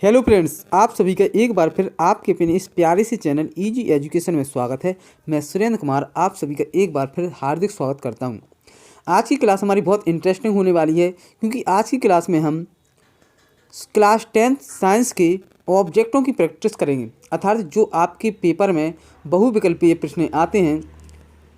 Hello friends, आप सभी का एक बार फिर आपके अपने इस प्यारे से चैनल इजी एजुकेशन में स्वागत है। मैं सुरेंद्र कुमार आप सभी का एक बार फिर हार्दिक स्वागत करता हूं। आज की क्लास हमारी बहुत इंटरेस्टिंग होने वाली है, क्योंकि आज की क्लास में हम क्लास 10 साइंस के ऑब्जेक्टों की प्रैक्टिस करेंगे। अर्थात जो आपके पेपर में बहुविकल्पीय प्रश्न आते हैं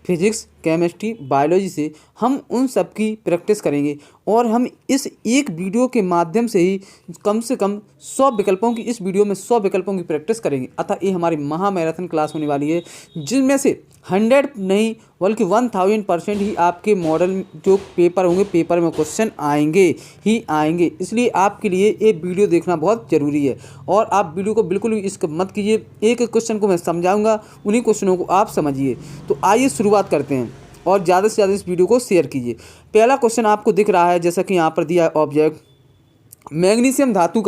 फिजिक्स, केमिस्ट्री, बायोलॉजी से, हम उन सब की प्रैक्टिस करेंगे। और हम इस एक वीडियो के माध्यम से ही कम से कम 100 विकल्पों की इस वीडियो में 100 विकल्पों की प्रैक्टिस करेंगे। अतः ये हमारी महा मैराथन क्लास होने वाली है, जिनमें से 100 नहीं बल्कि 1000% ही आपके मॉडल जो पेपर होंगे, पेपर में क्वेश्चन आएंगे ही आएंगे। इसलिए आपके लिए ये वीडियो देखना बहुत ज़रूरी है और आप वीडियो को बिल्कुल भी स्किप मत कीजिए। एक एक क्वेश्चन को मैं समझाऊंगा, उन्हीं क्वेश्चनों को आप समझिए। तो आइए शुरुआत करते हैं और ज़्यादा से ज़्यादा इस वीडियो को शेयर कीजिए। पहला क्वेश्चन आपको दिख रहा है, जैसा कि यहाँ पर दिया है ऑब्जेक्ट, मैग्नीशियम धातु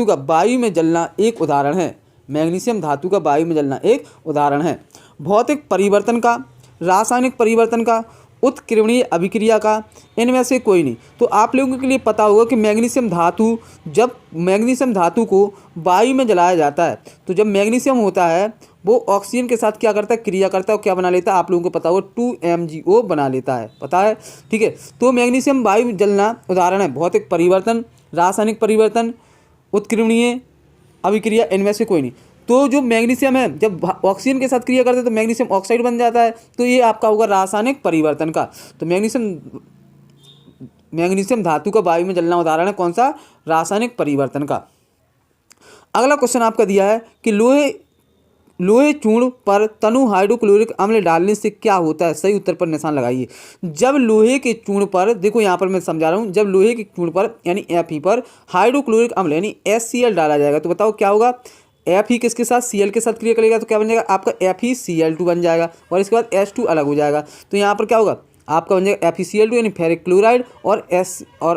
का वायु में जलना एक उदाहरण है। मैग्नीशियम धातु का वायु में जलना एक उदाहरण है। भौतिक परिवर्तन का, रासायनिक परिवर्तन का, उत्कीर्णीय अभिक्रिया का, इनमें से कोई नहीं। तो आप लोगों के लिए पता होगा कि जब मैग्नीशियम धातु को वायु में जलाया जाता है, तो जब मैग्नीशियम होता है वो ऑक्सीजन के साथ क्या करता है, क्रिया करता है, और क्या बना लेता है, आप लोगों को पता होगा 2MgO बना लेता है, पता है, ठीक है। तो मैग्नीशियम वायु में जलना उदाहरण है। भौतिक परिवर्तन, रासायनिक परिवर्तन, उत्कीर्णीय अभिक्रिया, इनमें से कोई नहीं। तो जो मैग्नीशियम है जब ऑक्सीजन के साथ क्रिया करते हैं तो मैग्नीशियम ऑक्साइड बन जाता है, तो ये आपका होगा रासायनिक परिवर्तन का। तो मैग्नीशियम धातु का वायु में जलना उदाहरण है कौन सा, रासायनिक परिवर्तन का। अगला क्वेश्चन आपका दिया है कि लोहे चूर्ण पर तनु हाइड्रोक्लोरिक अम्ल डालने से क्या होता है। सही उत्तर पर निशान लगाइए। जब लोहे के चूर्ण पर, देखो यहाँ पर मैं समझा रहा हूँ, जब लोहे के चूर्ण पर यानी Fe पर हाइड्रोक्लोरिक अम्ल यानी HCl डाला जाएगा तो बताओ क्या होगा। Fe किसके साथ, Cl के साथ क्रिया करेगा तो क्या बन जाएगा आपका FeCl2 बन जाएगा, और इसके बाद H2 अलग हो जाएगा। तो यहाँ पर क्या होगा आपका बन जाएगा FeCl2 यानी फेरिक क्लोराइड, और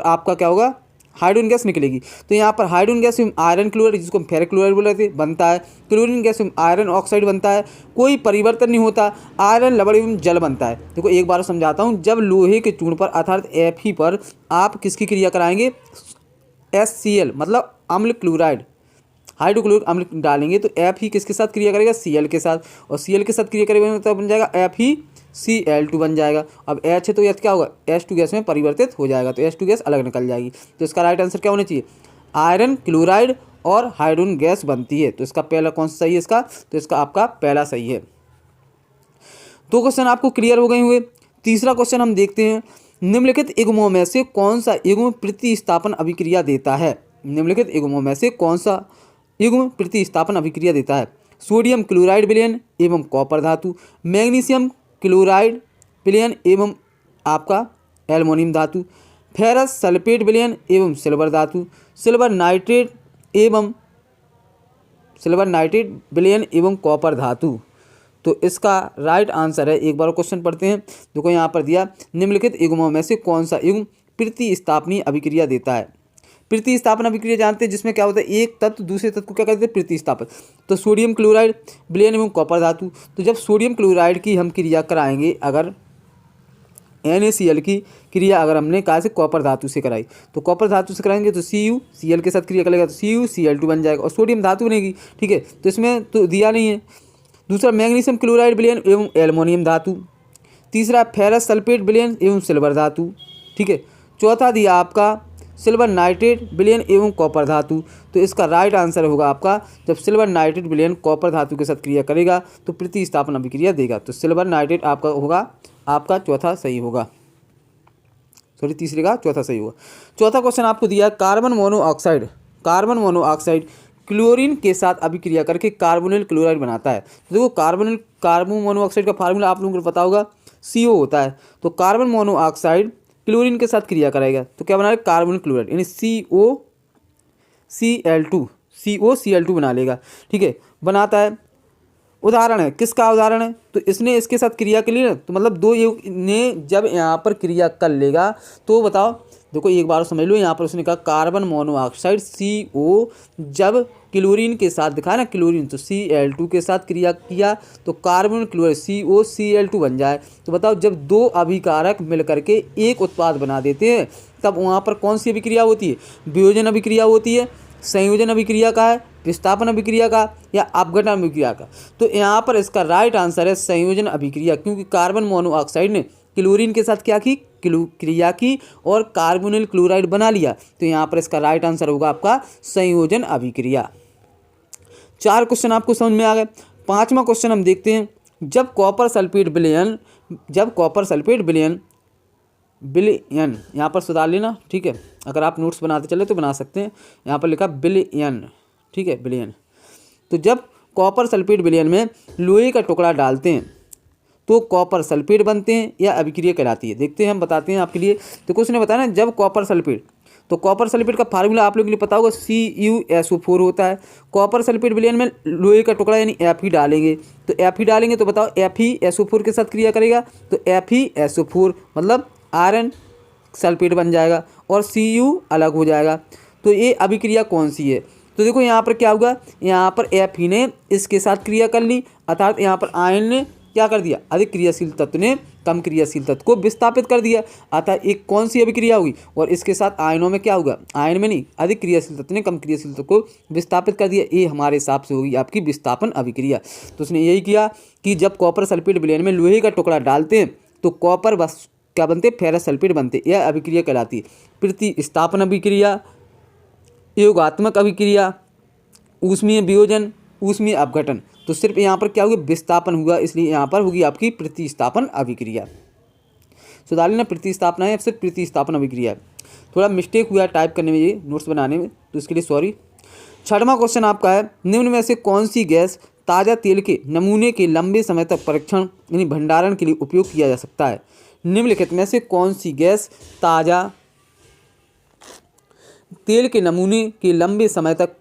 आपका क्या होगा हाइड्रोजन गैस निकलेगी। तो यहाँ पर हाइड्रोजन गैस एवं आयरन क्लोराइड, जिसको हम फेरिक क्लोराइड बोल रहे थे, बनता है। क्लोरीन गैस एवं आयरन ऑक्साइड बनता है। कोई परिवर्तन नहीं होता, आयरन लवण एवं जल बनता है। देखो एक बार समझाता हूँ। जब लोहे के चूर्ण पर अर्थात Fe पर आप किसकी क्रिया कराएंगे, HCl मतलब अम्ल क्लोराइड, हाइड्रोक्लोरिक अम्ल डालेंगे तो Fe किसके साथ क्रिया करेगा, Cl के साथ, और Cl के साथ क्रिया करेगा तो बन जाएगा FeCl2 बन जाएगा। अब H है तो H क्या होगा, H2 गैस में परिवर्तित हो जाएगा, तो H2 गैस अलग निकल जाएगी। तो इसका राइट आंसर क्या होना चाहिए, आयरन क्लोराइड और हाइड्रोजन गैस बनती है। तो इसका पहला कौन सा सही है इसका, तो इसका आपका पहला सही है। दो क्वेश्चन आपको क्लियर हो गए हुए। तीसरा क्वेश्चन हम देखते हैं, निम्नलिखित युग्मों में से कौन सा युग्म प्रतिस्थापन अभिक्रिया देता है। निम्नलिखित युग्मों में से कौन सा युग्म प्रतिस्थापन अभिक्रिया देता है। सोडियम क्लोराइड विलयन एवं कॉपर धातु, मैग्नीशियम क्लोराइड विलयन एवं आपका एल्युमिनियम धातु, फेरस सल्फेट विलयन एवं सिल्वर धातु, सिल्वर नाइट्रेट विलयन एवं कॉपर धातु। तो इसका राइट आंसर है, एक बार क्वेश्चन पढ़ते हैं। देखो यहाँ पर दिया, निम्नलिखित युग्मों में से कौन सा युग्म प्रतिस्थापनीय अभिक्रिया देता है। प्रतिस्थापन अभिक्रिया जानते हैं, जिसमें क्या होता है, एक तत्व दूसरे तत्व को क्या कहते हैं, प्रतिस्थापन। तो सोडियम क्लोराइड विलयन एवं कॉपर धातु, तो जब सोडियम क्लोराइड की हम क्रिया कराएंगे, अगर NaCl की क्रिया अगर हमने कहा से कॉपर धातु से कराई, तो कॉपर धातु से कराएंगे तो CuCl के साथ क्रिया करेगा तो CuCl2 बन जाएगा, और सोडियम धातु बनेगी, ठीक है। तो इसमें तो दिया नहीं है। दूसरा मैग्नीशियम क्लोराइड विलयन एवं एल्युमिनियम धातु। तीसरा फेरस सल्फेट विलयन एवं सिल्वर धातु, ठीक है। चौथा दिया आपका सिल्वर नाइट्रेट विलयन एवं कॉपर धातु। तो इसका राइट आंसर होगा आपका, जब सिल्वर नाइट्रेट विलयन कॉपर धातु के साथ क्रिया करेगा तो प्रतिस्थापन अभिक्रिया देगा। तो सिल्वर नाइट्रेट आपका होगा, आपका चौथा सही होगा, सॉरी तीसरे का चौथा सही होगा। चौथा क्वेश्चन आपको दिया, कार्बन मोनोऑक्साइड क्लोरीन के साथ अभिक्रिया करके कार्बोनिल क्लोराइड बनाता है। तो देखो कार्बन मोनोऑक्साइड का फार्मूला आप लोगों को पता होगा, CO होता है। तो कार्बन मोनोऑक्साइड क्लोरीन के साथ क्रिया करेगा तो क्या बना लेगा, कार्बन क्लोराइड यानी COCl2 बना लेगा, ठीक है, बनाता है। उदाहरण है, किसका उदाहरण है, तो इसने इसके साथ क्रिया के लिए, तो मतलब दो युग ने जब यहाँ पर क्रिया कर लेगा तो बताओ, देखो एक बार समझ लो, यहाँ पर उसने कहा कार्बन मोनोऑक्साइड CO जब क्लोरीन के साथ दिखाया ना, क्लोरीन तो Cl2 के साथ क्रिया किया तो कार्बन क्लोराइड COCl2 बन जाए। तो बताओ जब दो अभिकारक मिल करके एक उत्पाद बना देते हैं तब वहाँ पर कौन सी अभिक्रिया होती है, वियोजन अभिक्रिया होती है। संयोजन अभिक्रिया का है, विस्थापन अभिक्रिया का, या अपघटन अभिक्रिया का? तो यहाँ पर इसका राइट आंसर है संयोजन अभिक्रिया, क्योंकि कार्बन मोनोऑक्साइड ने क्लोरीन के साथ क्या की, क्रिया की और कार्बोनिल क्लोराइड बना लिया। तो यहाँ पर इसका राइट आंसर होगा आपका संयोजन अभिक्रिया। 4 क्वेश्चन आपको समझ में आ गए। 5वां क्वेश्चन हम देखते हैं। जब कॉपर सल्फेट विलयन यहाँ पर सुधार लेना, ठीक है। अगर आप नोट्स बनाते चले तो बना सकते हैं। यहाँ पर लिखा विलयन, ठीक है, विलयन। तो जब कॉपर सल्फेट विलयन में लोहे का टुकड़ा डालते हैं तो कॉपर सल्फेट बनते हैं या अभिक्रिया कहलाती है? देखते हैं, हम बताते हैं आपके लिए। तो कुछ ने बताया ना, जब कॉपर सल्फेट, तो कॉपर सल्फेट का फार्मूला आप लोगों के लिए पता होगा, CuSO4 होता है। कॉपर सल्फेट विलयन में लोहे का टुकड़ा यानी Fe डालेंगे, तो Fe डालेंगे तो बताओ FeSO4 के साथ क्रिया करेगा, तो FeSO4 मतलब आयरन सल्फेट बन जाएगा और Cu अलग हो जाएगा। तो ये अभिक्रिया कौन सी है? तो देखो यहाँ पर क्या होगा, यहाँ पर Fe ने इसके साथ क्रिया कर ली, अर्थात यहाँ पर आयन ने क्या कर दिया, अधिक क्रियाशील तत्व ने कम क्रियाशील तत्व को विस्थापित कर दिया। अतः एक कौन सी अभिक्रिया होगी, और इसके साथ आयनों में क्या होगा, आयन में नहीं, अधिक क्रियाशील तत्व ने कम क्रियाशील तत्व को विस्थापित कर दिया। ये हमारे हिसाब से होगी आपकी विस्थापन अभिक्रिया। तो उसने यही किया कि जब कॉपर सल्फेट विलयन में लोहे का टुकड़ा डालते हैं तो कॉपर बस क्या बनते, फेरस सल्फेट बनते। यह अभिक्रिया कहलाती है प्रतिस्थापन अभिक्रिया, योगात्मक अभिक्रिया, ऊष्मीय वियोजन, ऊष्मीय अपघटन। तो सिर्फ यहाँ पर क्या होगी, विस्थापन हुआ, इसलिए यहाँ पर होगी आपकी प्रतिस्थापन अभिक्रिया। सुधार लेना, प्रतिस्थापना है, सिर्फ प्रतिस्थापन अभिक्रिया है। थोड़ा मिस्टेक हुआ टाइप करने में, ये नोट्स बनाने में, तो इसके लिए सॉरी। 6वां क्वेश्चन आपका है, निम्न में से कौन सी गैस ताज़ा तेल के नमूने के लंबे समय तक परीक्षण यानी भंडारण के लिए उपयोग किया जा सकता है? निम्नलिखित में से कौन सी गैस ताज़ा तेल के नमूने के लंबे समय तक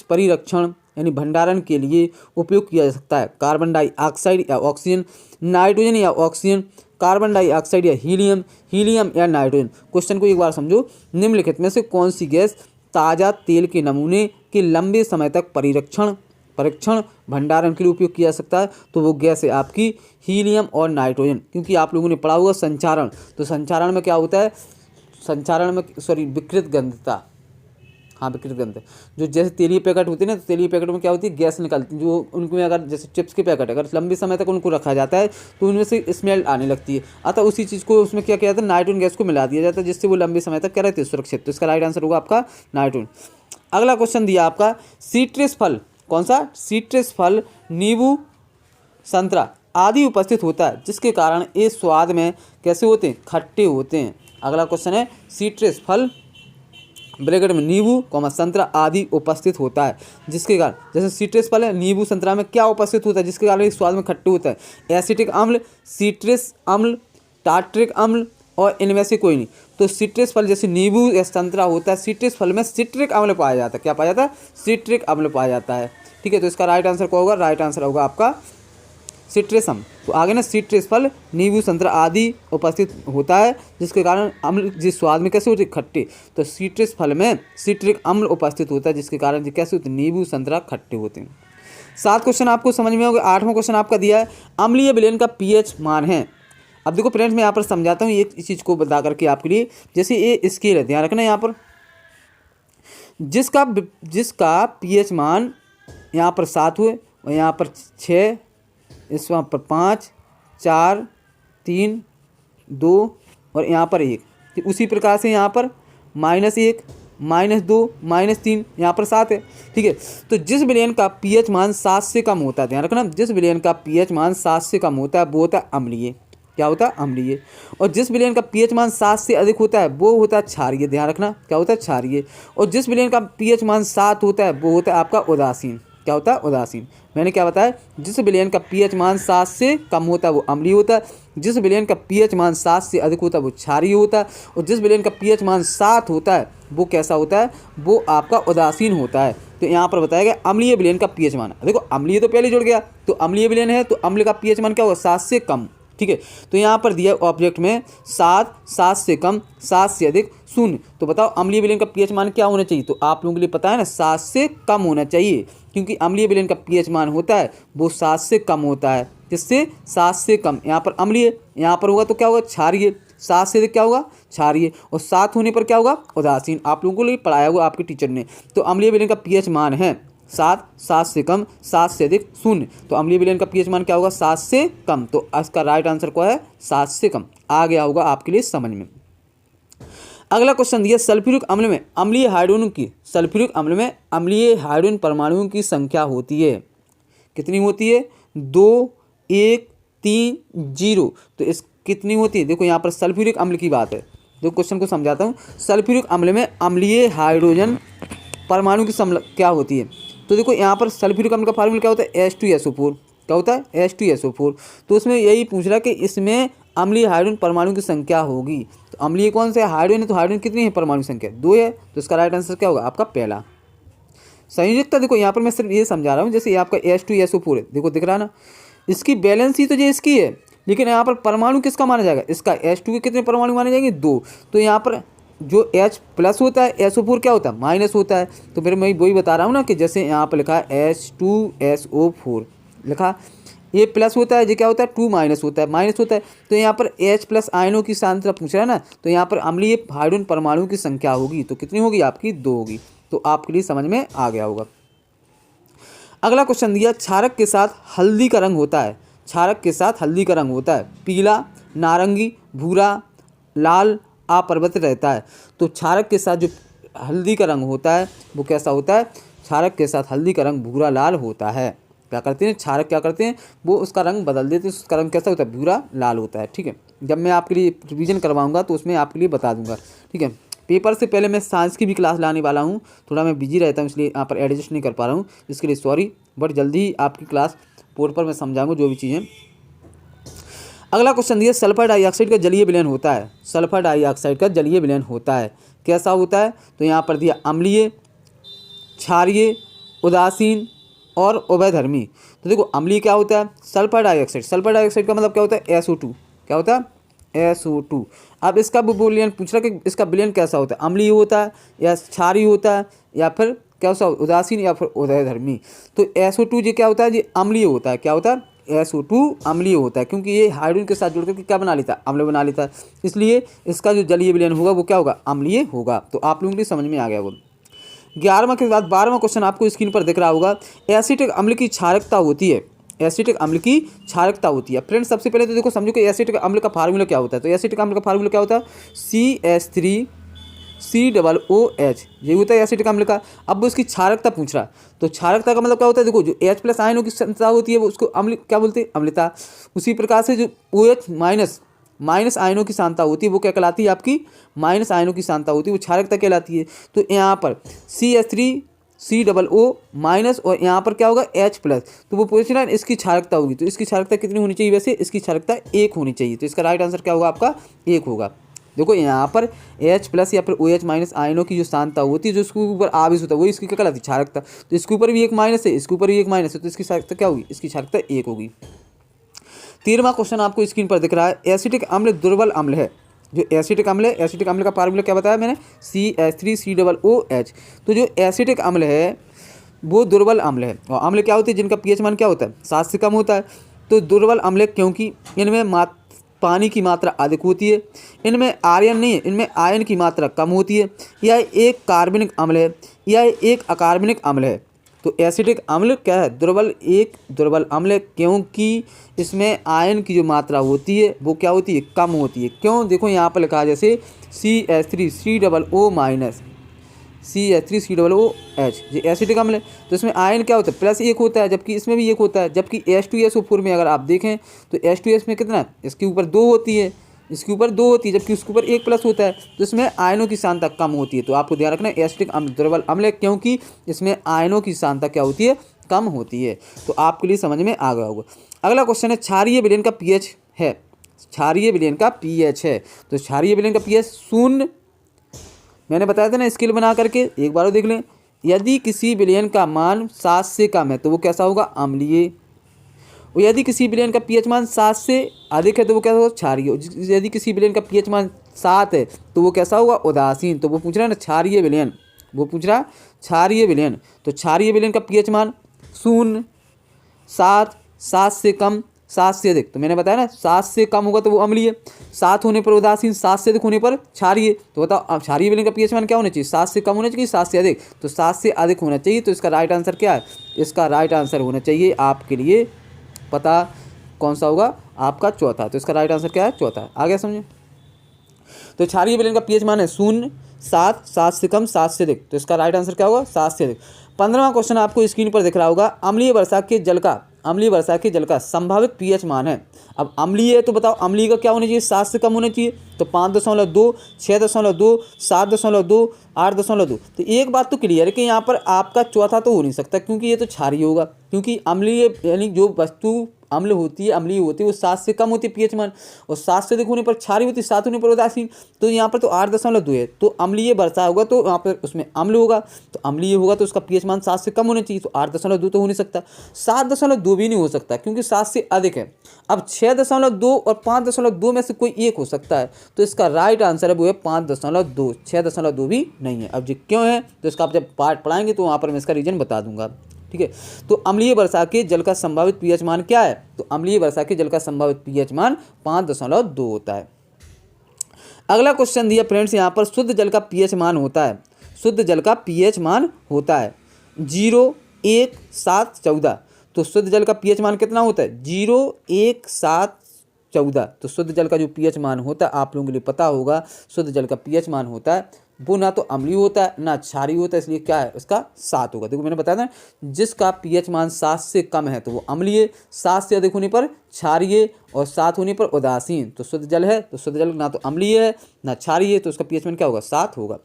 परिरक्षण यानी भंडारण के लिए उपयोग किया जा सकता है? कार्बन डाइऑक्साइड या ऑक्सीजन, नाइट्रोजन या ऑक्सीजन, कार्बन डाइऑक्साइड या हीलियम, हीलियम या नाइट्रोजन। क्वेश्चन को एक बार समझो, निम्नलिखित में से कौन सी गैस ताज़ा तेल के नमूने के लंबे समय तक परीक्षण भंडारण के लिए उपयोग किया जा सकता है? तो वो गैस है आपकी हीलियम और नाइट्रोजन। क्योंकि आप लोगों ने पढ़ा होगा संचारण, तो संचारण में क्या होता है, संचारण में विकृत गंधता, हाँ विकृत गंध, जो जैसे तेलीय पैकेट होते हैं ना, तो तेलीय पैकेट में क्या होती है, गैस निकलती है, जो उनमें अगर जैसे चिप्स के पैकेट अगर लंबे समय तक उनको रखा जाता है तो उनमें से स्मेल आने लगती है। अतः उसी चीज़ को उसमें क्या किया जाता है, नाइट्रोजन गैस को मिला दिया जाता है, जिससे वो लंबे समय तक क्या रहते हैं, सुरक्षित। तो इसका राइट आंसर होगा आपका नाइट्रोजन। अगला क्वेश्चन दिया आपका, सिट्रस फल, कौन सा, सिट्रस फल, नींबू, संतरा आदि उपस्थित होता है, जिसके कारण ये स्वाद में कैसे होते हैं, खट्टे होते हैं। अगला क्वेश्चन है, सिट्रस फल ब्रैकेट में नींबू संतरा आदि उपस्थित होता है, जिसके कारण, जैसे सिट्रस फल है, नींबू संतरा में क्या उपस्थित होता है जिसके कारण ये स्वाद में खट्टे होता है? एसिटिक अम्ल, सिट्रस अम्ल, टार्ट्रिक अम्ल, और इनमें से कोई नहीं। तो सिट्रस फल जैसे नींबू या संतरा होता है, सिट्रस फल में सिट्रिक अम्ल पाया जाता है। क्या पाया जाता है, सिट्रिक अम्ल पाया जाता है, ठीक है। तो इसका राइट आंसर क्या होगा, राइट आंसर होगा आपका सिट्रस अम्ल। तो आगे ना, सिट्रस फल, नींबू संतरा आदि उपस्थित होता है, जिसके कारण अम्ल जिस स्वाद में कैसे होते हैं, खट्टे। तो सिट्रस फल में सिट्रिक अम्ल उपस्थित होता है, जिसके कारण ये कैसे होते हैं, नींबू संतरा खट्टे होते हैं। 7 क्वेश्चन आपको समझ में होगा। 8वां क्वेश्चन आपका दिया है, अम्लीय विलयन का पीएच मान है। अब देखो फ्रेंड्स, मैं यहाँ पर समझाता हूँ एक चीज़ को बता करके आपके लिए। जैसे ये स्केल है, ध्यान रखना, यहाँ पर जिसका पीएच मान यहाँ पर 7 हुए और यहाँ पर 6, इस वहाँ पर 5, 4, 3, 2 और यहाँ पर 1। तो उसी प्रकार से यहाँ पर -1, -2, -3, यहाँ पर 7 है, ठीक है। तो जिस विलयन का पीएच मान 7 से कम होता है, ध्यान रखना, जिस विलयन का पीएच मान 7 से कम होता है वो होता है अम्लीय। क्या होता है, अम्लीय। और जिस विलयन का पीएच मान 7 से अधिक होता है वो होता है क्षारीय। ध्यान रखना, क्या होता है, क्षारीय। और जिस विलयन का पीएच मान 7 होता है वो होता है आपका उदासीन। क्या होता है, उदासीन। मैंने क्या बताया, जिस विलयन का पीएच मान 7 से कम होता है वो अम्लीय होता है, जिस विलयन का पीएच मान 7 से अधिक होता है वो क्षारीय होता है, और जिस विलयन का पीएच मान 7 होता है वो कैसा होता है, वो आपका उदासीन होता है। तो यहाँ पर बताया गया अम्लीय विलयन का पीएच मान। देखो अम्लीय तो पहले जुड़ गया, तो अम्लीय विलयन है तो अम्ल का पीएच मान क्या होगा, 7 से कम, ठीक है। तो यहाँ पर दिया ऑब्जेक्ट में 7, 7 से कम, 7 से अधिक, 0। तो बताओ अम्लीय विलयन का पीएच मान क्या होना चाहिए? तो आप लोगों के लिए पता है ना, 7 से कम होना चाहिए, क्योंकि अम्लीय विलयन का पीएच मान होता है वो 7 से कम होता है। किससे, 7 से कम। यहाँ पर अम्लीय, यहाँ पर होगा तो क्या होगा, क्षारीय। 7 से अधिक क्या होगा क्षारीय, और 7 होने पर क्या होगा उदासीन। आप लोगों को लिए पढ़ाया होगा आपके टीचर ने। तो अम्लीय विलयन का पीएच मान है 7, 7 से कम, 7 से अधिक 0। तो अम्लीय विलयन का पीएच मान क्या होगा 7 से कम। तो इसका राइट आंसर क्या है 7 से कम। आ गया होगा आपके लिए समझ में। अगला क्वेश्चन दिया सल्फ्यूरिक अम्ल में अम्लीय हाइड्रोजन की, सल्फ्यूरिक अम्ल में अम्लीय हाइड्रोजन परमाणुओं की संख्या होती है, कितनी होती है 2, 1, 3, 0। तो इस कितनी होती है, देखो यहाँ पर सल्फ्यूरिक अम्ल की बात है। देखो क्वेश्चन को समझाता हूँ। सल्फ्यूरिक अम्ल में अम्लीय हाइड्रोजन परमाणु की क्या होती है। तो देखो यहाँ पर सल्फ्यूरिक अम्ल का फार्मूला क्या होता है H2SO4, क्या होता है H2SO4। तो उसमें यही पूछ रहा कि इसमें अम्लीय हाइड्रोजन परमाणु की संख्या होगी। तो अम्लीय कौन सा है हाइड्रोजन है, तो हाइड्रोजन कितनी है परमाणु संख्या 2 है। तो इसका राइट आंसर क्या होगा आपका पहला। संयोजकता देखो यहाँ पर मैं सिर्फ ये समझा रहा हूँ, जैसे ये आपका H2SO4 है, देखो दिख रहा है ना, इसकी बैलेंस ही तो ये इसकी है, लेकिन यहाँ पर परमाणु किसका माना जाएगा इसका H2 के कितने परमाणु माने जाएंगे 2। तो यहाँ पर जो H प्लस होता है SO4 क्या होता है माइनस होता है। तो फिर मैं वही बता रहा हूँ ना कि जैसे यहाँ पर लिखा है H2SO4 लिखा, ये प्लस होता है, ये क्या होता है 2 माइनस होता है, माइनस होता है। तो यहाँ पर H प्लस आयनों की सांद्रता पूछ रहा है ना, तो यहाँ पर अम्लीय हाइड्रोजन परमाणु की संख्या होगी, तो कितनी होगी आपकी 2 होगी। तो आपके लिए समझ में आ गया होगा। अगला क्वेश्चन दिया क्षारक के साथ हल्दी का रंग होता है, क्षारक के साथ हल्दी का रंग होता है पीला, नारंगी, भूरा, लाल, अपरिवर्तित रहता है। तो क्षारक के साथ जो हल्दी का रंग होता है वो कैसा होता है, क्षारक के साथ हल्दी का रंग भूरा लाल होता है। क्या करते हैं क्षारक क्या करते हैं वो उसका रंग बदल देते हैं, उसका रंग कैसा होता है भूरा लाल होता है। ठीक है, जब मैं आपके लिए रिवीजन करवाऊंगा तो उसमें आपके लिए बता दूंगा। ठीक है, पेपर से पहले मैं साइंस की भी क्लास लाने वाला हूँ, थोड़ा मैं बिजी रहता हूँ इसलिए यहाँ पर एडजस्ट नहीं कर पा रहा हूँ, इसके लिए सॉरी, बट जल्दी ही आपकी क्लास बोर्ड पर मैं समझाऊंगा जो भी चीज़ें। अगला क्वेश्चन दिया सल्फर डाइऑक्साइड का जलीय विलयन होता है, सल्फर डाइऑक्साइड का जलीय विलयन होता है कैसा होता है। तो यहाँ पर दिया अम्लीय, क्षारीय, उदासीन और उभयधर्मी। तो देखो अम्लीय क्या होता है सल्फर डाइऑक्साइड, सल्फर डाइऑक्साइड का मतलब क्या होता है SO2, क्या होता है SO2। अब इसका विलयन पूछ रहा कि इसका विलयन कैसा होता है, अम्लीय होता है या क्षारीय होता है या फिर क्या होता है उदासीन या फिर उभयधर्मी। तो SO2 ये क्या होता है, ये अम्लीय होता है, क्या होता है SO2 अम्लीय होता है, क्योंकि ये हाइड्रोजन के साथ जुड़कर क्या बना लेता है अम्ल बना लेता है, इसलिए इसका जो जलीय विलयन होगा वो क्या होगा अम्लीय होगा। तो आप लोगों के लिए समझ में आ गया वो। 11वां के बाद 12वां क्वेश्चन आपको स्क्रीन पर दिख रहा होगा, एसिटिक अम्ल की क्षारकता होती है, एसिटिक अम्ल की क्षारकता होती है। फ्रेंड्स सबसे पहले तो देखो समझो कि एसिटिक अम्ल का फार्मूला क्या होता है। तो एसिटिक अम्ल का फार्मूला क्या होता है CH3COOH, ये होता है एसिटिक अम्ल का। अब उसकी क्षारकता पूछ रहा है, तो क्षारकता का मतलब क्या होता है, देखो जो H प्लस आयनों की सांद्रता होती है वो उसको अम्ल क्या बोलते हैं अम्लता। उसी प्रकार से जो OH माइनस आयनों की सांद्रता होती है वो क्या कहलाती है आपकी माइनस आयनों की सांद्रता होती है वो क्षारकता कहलाती है। तो यहाँ पर CH3COO माइनस और यहाँ पर क्या होगा H प्लस, तो वो पूछ रहा है इसकी क्षारकता होगी, तो इसकी क्षारकता कितनी होनी चाहिए, वैसे इसकी क्षारकता 1 होनी चाहिए। तो इसका राइट आंसर क्या होगा आपका 1 होगा। देखो यहाँ पर H प्लस या फिर OH माइनस आयनों की जो सांद्रता होती है जो इसके ऊपर आवेश होता है वो इसकी क्या कहलाती है क्षारकता। तो इसके ऊपर भी 1 माइनस है, इसके ऊपर भी 1 माइनस है, तो इसकी क्षारकता क्या होगी, इसकी क्षारकता 1 होगी। 13वां क्वेश्चन आपको स्क्रीन पर दिख रहा है, एसिटिक अम्ल दुर्बल अम्ल है। जो एसिटिक अम्ल है, एसिटिक अम्ल का फार्मूला क्या बताया मैंने CH3COOH। तो जो एसिटिक अम्ल है वो दुर्बल अम्ल है, और अम्ल क्या होते हैं जिनका पीएच मान क्या होता है 7 से कम होता है। तो दुर्बल अम्ल क्योंकि इनमें पानी की मात्रा अधिक होती है, इनमें आयरन नहीं है, इनमें आयन की मात्रा कम होती है, यह एक कार्बनिक अम्ल है, यह एक अकार्बनिक अम्ल है। तो एसिटिक अम्ल क्या है एक दुर्बल अम्ल है क्योंकि इसमें आयन की जो मात्रा होती है वो क्या होती है कम होती है। क्यों, देखो यहाँ पर लिखा है जैसे CH3COO माइनस CH3COOH, ये एसिटिक अम्ल है तो इसमें आयन क्या होता है +1 होता है, जबकि इसमें भी 1 होता है। जबकि H2SO4 में अगर आप देखें तो H2S में कितना है, इसके ऊपर 2 होती है, इसके ऊपर 2 होती है, जबकि उसके ऊपर 1 प्लस होता है, तो इसमें आयनों की सांद्रता कम होती है। तो आपको ध्यान रखना है एसिटिक अम्ल दुर्बल अम्ल है क्योंकि इसमें आयनों की सांद्रता क्या होती है कम होती है। तो आपके लिए समझ में आ गया होगा। अगला क्वेश्चन है क्षारीय विलयन का pH है, क्षारीय विलयन का pH है। तो क्षारीय विलयन का pH 0, मैंने बताया था ना स्केल बना करके, एक बार देख लें। यदि किसी विलयन का मान 7 से कम है तो वो कैसा होगा अम्लीय, और यदि किसी विलयन का pH मान 7 से अधिक है तो वो क्या होगा क्षारीय। यदि किसी विलयन का pH मान 7 है तो वो कैसा होगा उदासीन। तो वो पूछ रहा है ना क्षारीय विलयन, वो पूछ रहा है क्षारीय विलयन। तो क्षारीय विलयन का pH मान 0, 7, 7 से कम, 7 से अधिक, तो मैंने बताया ना 7 से कम होगा तो वो अम्लीय, 7 होने पर उदासीन, 7 से अधिक होने पर क्षारीय। तो बताओ अब क्षारीय विलयन का पीएच मान क्या होना चाहिए, 7 से कम होना चाहिए, 7 से अधिक, तो 7 से अधिक होना चाहिए। तो इसका राइट आंसर क्या है, इसका राइट आंसर होना चाहिए आपके लिए, पता कौन सा होगा आपका चौथा। तो इसका राइट आंसर क्या है, चौथा। आ गया समझे। तो क्षारीय विलयन का पीएच मान है 0, 7, 7 से कम, 7 से अधिक, तो इसका राइट आंसर क्या होगा, 7 से अधिक। 15वां क्वेश्चन आपको स्क्रीन पर दिख रहा होगा, अम्लीय वर्षा के जल का संभावित पीएच मान है। अब अम्लीय है तो बताओ अम्लीय का क्या होना चाहिए, 7 से कम होना चाहिए, तो 5.2, 6.2, 7.2, 8.2। तो एक बात तो क्लियर है कि यहाँ पर आपका चौथा तो हो नहीं सकता, क्योंकि ये तो क्षारीय होगा, क्योंकि अम्लीय यानी जो वस्तु अम्ल होती है, अम्लीय होती है, वो 7 से कम होती है पीएच मान, और 7 से अधिक होने पर क्षारीय होती है, 7 होने पर उदासीन। तो यहाँ पर तो 8.2 है, तो अम्लीय वर्षा होगा तो यहाँ पर उसमें अम्ल होगा, तो अम्लीय होगा तो उसका पीएच मान 7 से कम होना चाहिए, तो 8.2 तो हो नहीं सकता, 7.2 भी नहीं हो सकता क्योंकि 7 से अधिक है। अब 6.2 और 5.2 में से कोई एक हो सकता है, तो इसका राइट आंसर है वो है 5.2, 6.2 भी नहीं है। अब जी क्यों है, तो इसका आप जब पार्ट पढ़ाएंगे तो वहाँ पर मैं इसका रीजन बता दूंगा, ठीक है। तो अम्लीय वर्षा के जल का संभावित पीएच मान क्या है, तो अम्लीय वर्षा के जल का संभावित पीएच मान 5.2 होता है। अगला क्वेश्चन दिया फ्रेंड्स, यहाँ पर शुद्ध जल का पीएच मान होता है, शुद्ध जल का पीएच मान होता है 0, 1, 7, 14। तो शुद्ध जल का पीएच मान कितना होता है, 0, 1, 7, 14। तो शुद्ध जल का जो पीएच मान होता है आप लोगों के लिए पता होगा, शुद्ध जल का पीएच मान होता है वो ना तो अम्लीय होता है ना क्षारीय होता है, इसलिए क्या है उसका 7 होगा। देखो मैंने बताया था जिसका पीएच मान 7 से कम है तो वो अम्लीय, 7 से अधिक होने पर क्षारीय और 7 होने पर उदासीन। तो शुद्ध जल है तो शुद्ध जल ना तो अम्लीय है ना क्षारीय है, तो उसका पीएच मान क्या होगा, 7 होगा।